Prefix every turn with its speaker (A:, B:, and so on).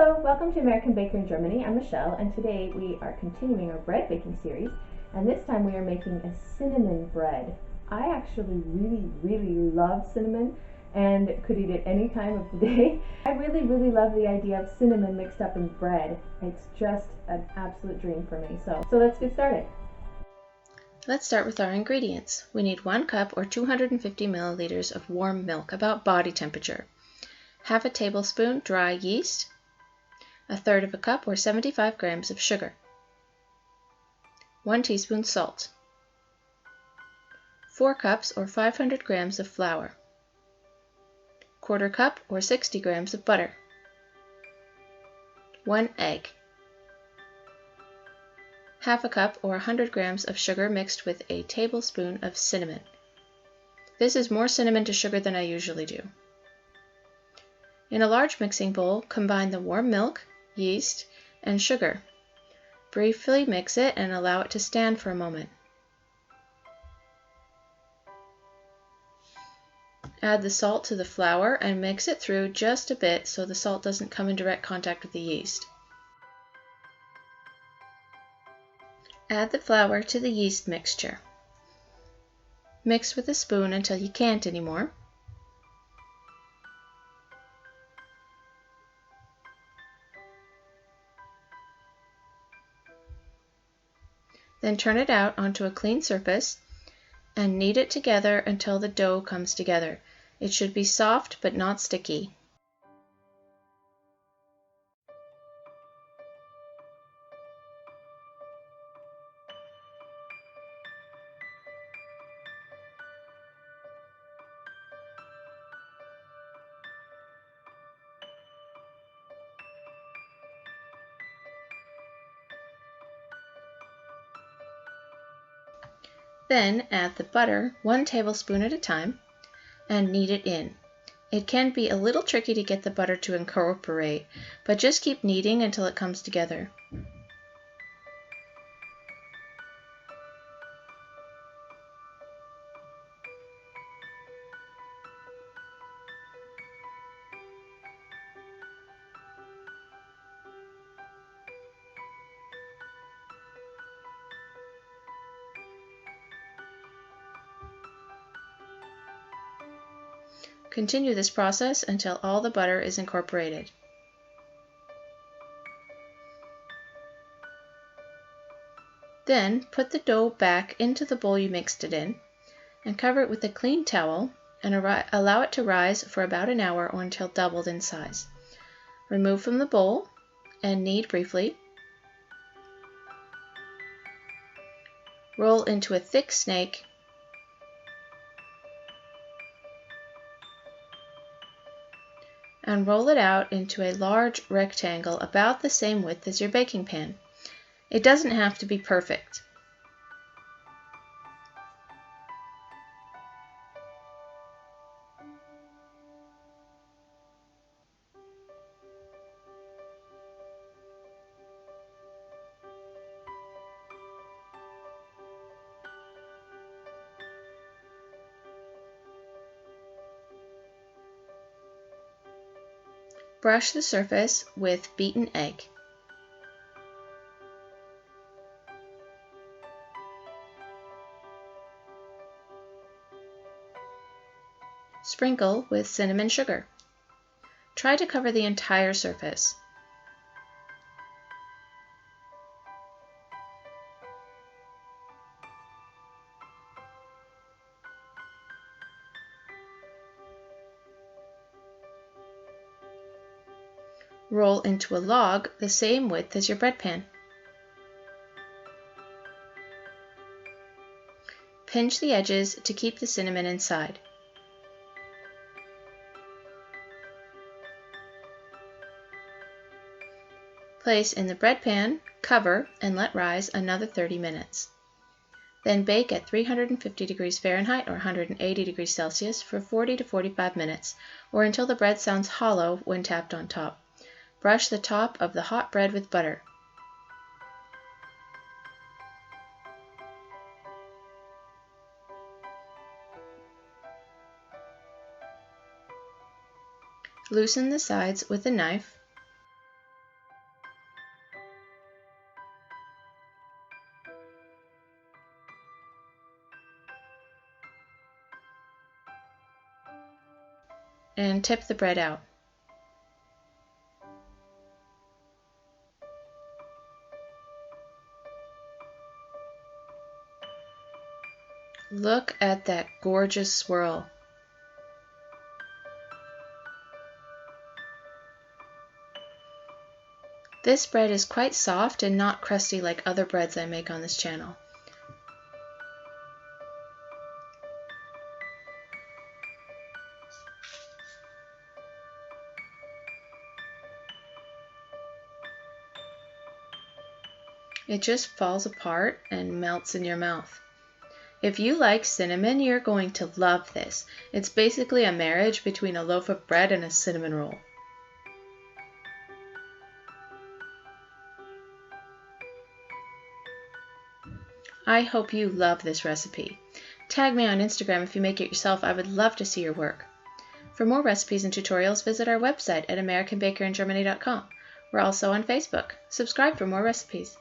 A: Hello, welcome to American Baker in Germany. I'm Michelle, and today we are continuing our bread baking series, and this time we are making a cinnamon bread. I actually really love cinnamon and could eat it any time of the day. I really love the idea of cinnamon mixed up in bread. It's just an absolute dream for me. So let's get started.
B: Let's start with our ingredients. We need 1 cup or 250 milliliters of warm milk, about body temperature, half a tablespoon dry yeast, 1/3 of a cup or 75 grams of sugar, 1 teaspoon salt, 4 cups or 500 grams of flour, 1/4 cup or 60 grams of butter, 1 egg, half a cup or 100 grams of sugar mixed with a tablespoon of cinnamon. This is more cinnamon to sugar than I usually do. In a large mixing bowl, combine the warm milk, yeast, and sugar. Briefly mix it and allow it to stand for a moment. Add the salt to the flour and mix it through just a bit so the salt doesn't come in direct contact with the yeast. Add the flour to the yeast mixture. Mix with a spoon until you can't anymore. Then turn it out onto a clean surface and knead it together until the dough comes together. It should be soft but not sticky. Then add the butter 1 tablespoon at a time and knead it in. It can be a little tricky to get the butter to incorporate, but just keep kneading until it comes together. Continue this process until all the butter is incorporated. Then put the dough back into the bowl you mixed it in and cover it with a clean towel and allow it to rise for about an hour or until doubled in size. Remove from the bowl and knead briefly. Roll into a thick snake and roll it out into a large rectangle about the same width as your baking pan. It doesn't have to be perfect. Brush the surface with beaten egg. Sprinkle with cinnamon sugar. Try to cover the entire surface. Roll into a log the same width as your bread pan. Pinch the edges to keep the cinnamon inside. Place in the bread pan, cover, and let rise another 30 minutes. Then bake at 350 degrees Fahrenheit or 180 degrees Celsius for 40 to 45 minutes, or until the bread sounds hollow when tapped on top. Brush the top of the hot bread with butter. Loosen the sides with a knife and tip the bread out. Look at that gorgeous swirl. This bread is quite soft and not crusty like other breads I make on this channel. It just falls apart and melts in your mouth. If you like cinnamon, you're going to love this. It's basically a marriage between a loaf of bread and a cinnamon roll. I hope you love this recipe. Tag me on Instagram if you make it yourself. I would love to see your work. For more recipes and tutorials, visit our website at AmericanBakerInGermany.com. We're also on Facebook. Subscribe for more recipes.